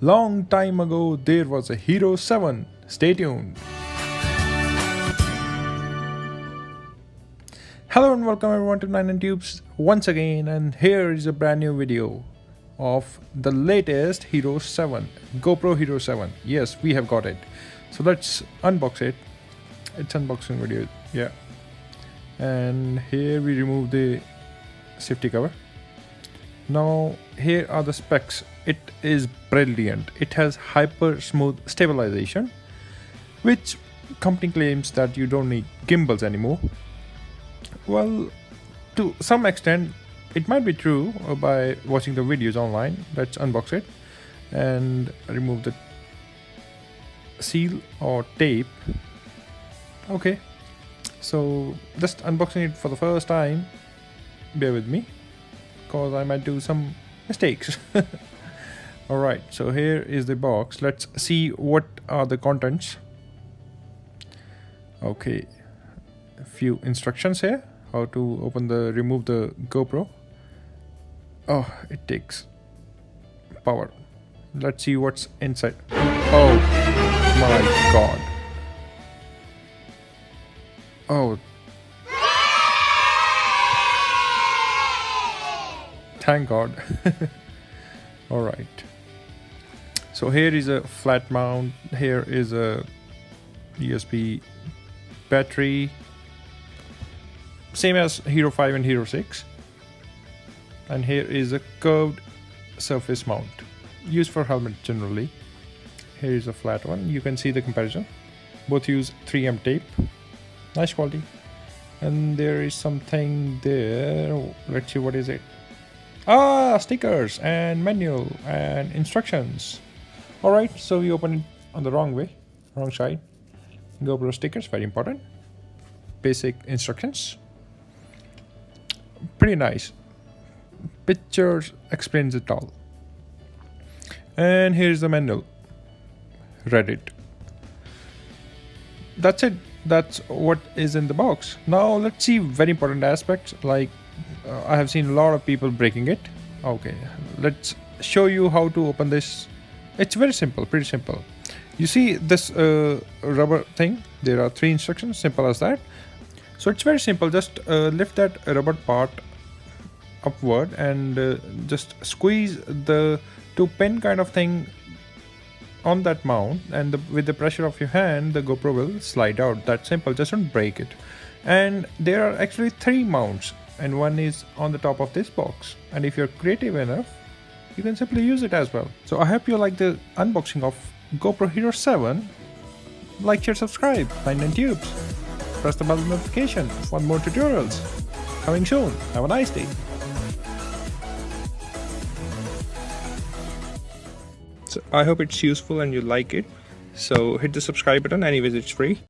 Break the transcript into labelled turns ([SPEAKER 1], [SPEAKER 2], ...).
[SPEAKER 1] Long time ago, there was a Hero 7. Stay tuned. Hello and welcome everyone to 99Tubes once again, and here is a brand new video of the latest Hero 7, GoPro Hero 7. Yes, we have got it. So let's unbox it. It's unboxing video, yeah. And here we remove the safety cover. Now here are the specs. It is brilliant. It has hyper smooth stabilization, which company claims that you don't need gimbals anymore. Well, to some extent it might be true by watching the videos online. Let's unbox it and remove the seal or tape. Okay, so just unboxing it for the first time. Bear with me, because I might do some mistakes. Alright, so here is the box. Let's see what are the contents. Okay, a few instructions here. How to remove the GoPro. Oh, it takes power. Let's see what's inside. Oh my god. Oh, thank god. All right, so here is a flat mount. Here is a USB battery, same as Hero 5 and Hero 6. And here is a curved surface mount used for helmet generally. Here is a flat one. You can see the comparison. Both use 3M tape. Nice quality. And there is something there. Let's see, what is it? Ah, stickers and manual and instructions. Alright, so we open it on the wrong way, wrong side. GoPro stickers, very important. Basic instructions. Pretty nice. Pictures explains it all. And here's the manual. Read it. That's it. That's what is in the box. Now let's see very important aspects, like I have seen a lot of people breaking it. Okay, let's show you how to open this. It's very simple, pretty simple. You see this rubber thing? There are 3 instructions, simple as that. So it's very simple. Just lift that rubber part upward and just squeeze the 2-pin kind of thing on that mount, and with the pressure of your hand the GoPro will slide out. That's simple, just don't break it. And there are actually 3 mounts, and one is on the top of this box, and if you're creative enough you can simply use it as well. So I hope you like the unboxing of GoPro Hero 7. Like, share, subscribe. 99Tubes. Press the bell notification for more tutorials coming soon. Have a nice day. So I hope it's useful and you like it. So hit the subscribe button. Anyways, it's free.